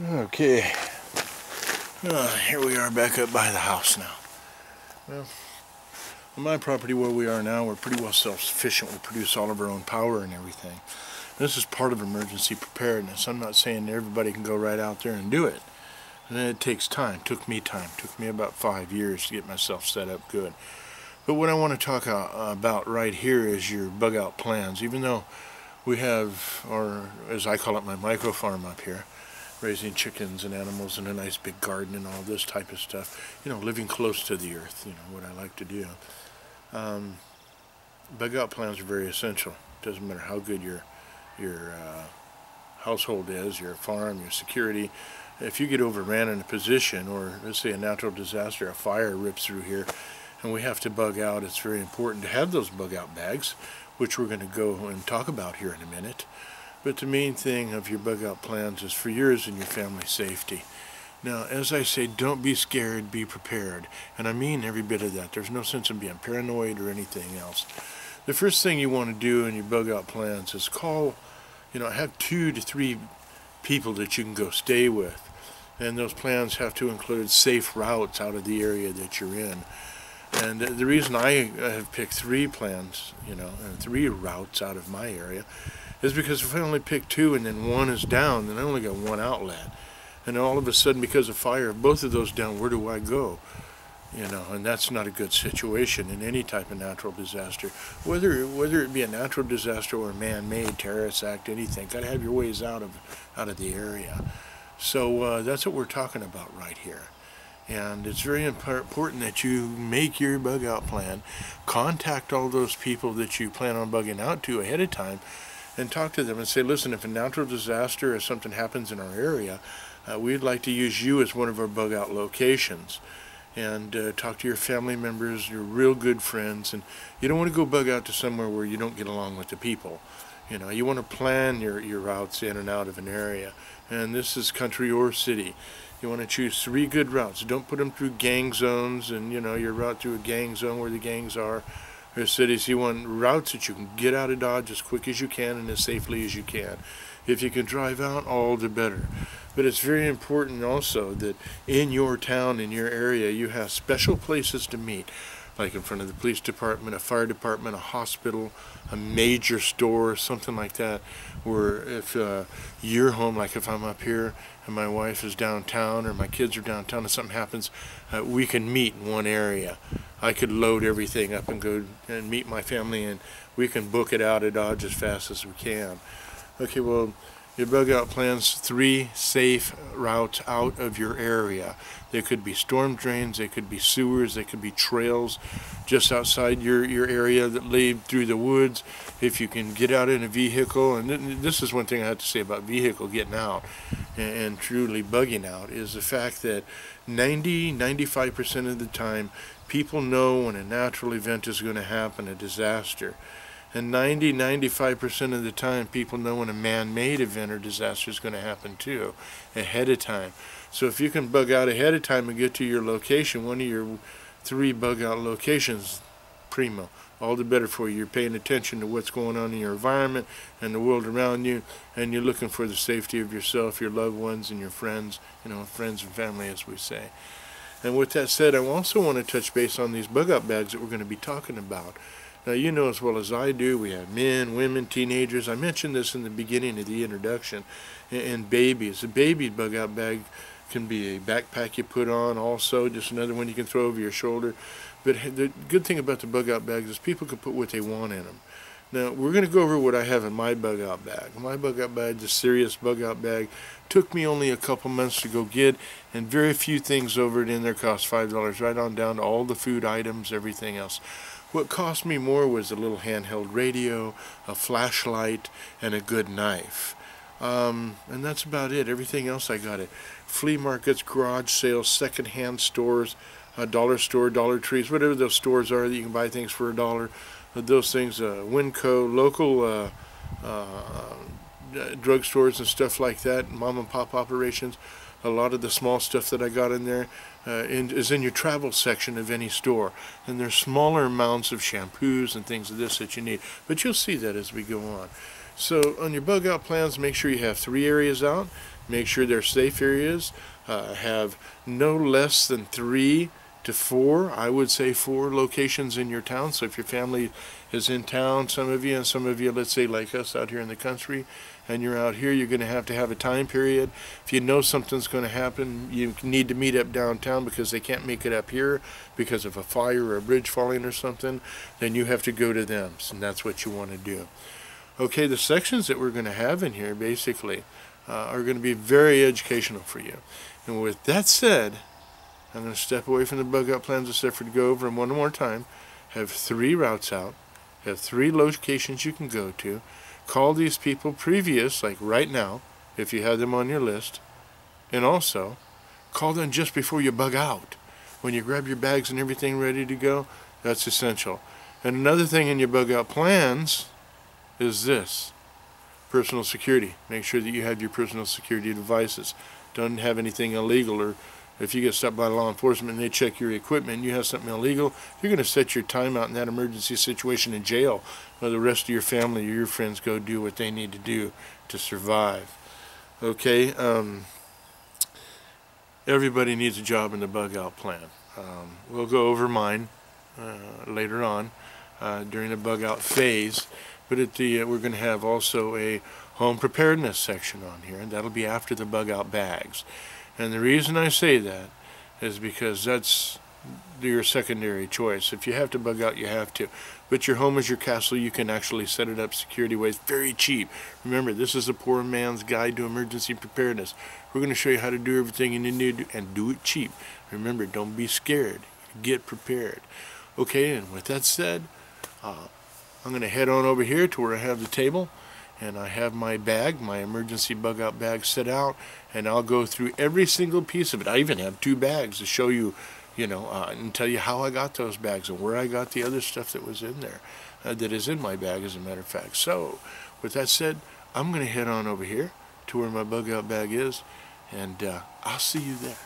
Okay, here we are back up by the house now. Well, on my property where we are now, we're pretty well self-sufficient. We produce all of our own power and everything. This is part of emergency preparedness. I'm not saying everybody can go right out there and do it. And it takes time. Took me time. Took me about 5 years to get myself set up good. But what I want to talk about right here is your bug out plans. Even though we have, or as I call it, my micro farm up here, raising chickens and animals in a nice big garden and all this type of stuff, you know, living close to the earth, you know, what I like to do. Bug out plans are very essential. It doesn't matter how good your household is, your farm, your security. If you get overran in a position, or let's say a natural disaster, a fire rips through here, and we have to bug out, it's very important to have those bug out bags, which we're going to go and talk about here in a minute. But the main thing of your bug out plans is for yours and your family's safety. Now, as I say, don't be scared, be prepared. And I mean every bit of that. There's no sense in being paranoid or anything else. The first thing you want to do in your bug out plans is call, have 2 to 3 people that you can go stay with. And those plans have to include safe routes out of the area that you're in. And the reason I have picked 3 plans, and 3 routes out of my area, is because if I only pick 2 and then 1 is down, then I only got 1 outlet. And all of a sudden, because of fire, if both of those down, where do I go? And that's not a good situation in any type of natural disaster. Whether it be a natural disaster or a man-made terrorist act, anything, got to have your ways out of the area. So that's what we're talking about right here. And it's very important that you make your bug out plan, contact all those people that you plan on bugging out to ahead of time, and talk to them and say, listen, if a natural disaster or something happens in our area, we'd like to use you as one of our bug out locations. And talk to your family members, your real good friends, and you don't want to go bug out to somewhere where you don't get along with the people. You want to plan your routes in and out of an area, and this is country or city. You want to choose 3 good routes. Don't put them through gang zones and, your route through a gang zone where the gangs are, or cities. You want routes that you can get out of Dodge as quick as you can and as safely as you can. If you can drive out, all the better. But it's very important also that in your town, in your area, you have special places to meet, like in front of the police department, a fire department, a hospital, a major store, something like that, where if you're home, like if I'm up here and my wife is downtown or my kids are downtown and something happens, we can meet in one area. I could load everything up and go and meet my family, and we can book it out of Dodge as fast as we can. Okay, well, your bug out plans 3 safe routes out of your area. They could be storm drains, they could be sewers, they could be trails just outside your area that lead through the woods. If you can get out in a vehicle, and this is one thing I have to say about vehicle getting out and truly bugging out, is the fact that 90–95% of the time people know when a natural event is going to happen, a disaster. And 90–95% of the time, people know when a man-made event or disaster is going to happen too, ahead of time. So if you can bug out ahead of time and get to your location, one of your 3 bug out locations, primo, all the better for you. You're paying attention to what's going on in your environment and the world around you, and you're looking for the safety of yourself, your loved ones, and your friends, friends and family, as we say. And with that said, I also want to touch base on these bug out bags that we're going to be talking about. Now, you know as well as I do, we have men, women, teenagers. I mentioned this in the beginning of the introduction. And babies. A baby bug out bag can be a backpack you put on also, just another one you can throw over your shoulder. But the good thing about the bug out bags is people can put what they want in them. Now, we're going to go over what I have in my bug out bag. My bug out bag, the serious bug out bag, took me only a couple months to go get, and very few things over it in there cost $5, right on down to all the food items, everything else. What cost me more was a little handheld radio, a flashlight, and a good knife. And that's about it. Everything else I got at flea markets, garage sales, secondhand stores, dollar store, Dollar Trees, whatever those stores are that you can buy things for $1. Those things, WhiteCrow, local drugstores and stuff like that, mom and pop operations. A lot of the small stuff that I got in there is in your travel section of any store. And there's smaller amounts of shampoos and things of this that you need. But you'll see that as we go on. So on your bug out plans, make sure you have 3 areas out. Make sure they're safe areas. Have no less than 3 to 4, I would say 4 locations in your town. So if your family is in town, some of you, and some of you, let's say like us out here in the country, and you're out here, you're going to have a time period. If you know something's going to happen, you need to meet up downtown because they can't make it up here because of a fire or a bridge falling or something, then you have to go to them, and that's what you want to do. Okay, the sections that we're going to have in here basically are going to be very educational for you. And with that said, I'm going to step away from the bug out plans except for to go over them one more time. Have 3 routes out. Have 3 locations you can go to. Call these people previous, like right now, if you have them on your list. And also, call them just before you bug out. When you grab your bags and everything ready to go, that's essential. And another thing in your bug out plans is this. Personal security. Make sure that you have your personal security devices. Don't have anything illegal, or if you get stopped by law enforcement and they check your equipment and you have something illegal, you're going to set your time out in that emergency situation in jail while the rest of your family or your friends go do what they need to do to survive. Okay, everybody needs a job in the bug out plan. We'll go over mine later on during the bug out phase, but we're going to have also a home preparedness section on here, and that'll be after the bug out bags. And the reason I say that is because that's your secondary choice. If you have to bug out, you have to. But your home is your castle. You can actually set it up security-wise very cheap. Remember, this is a poor man's guide to emergency preparedness. We're going to show you how to do everything you need to do, and do it cheap. Remember, don't be scared. Get prepared. Okay, and with that said, I'm going to head on over here to where I have the table. And I have my bag, my emergency bug out bag set out, and I'll go through every single piece of it. I even have 2 bags to show you, and tell you how I got those bags and where I got the other stuff that was in there, that is in my bag, as a matter of fact. So, with that said, I'm going to head on over here to where my bug out bag is, and I'll see you there.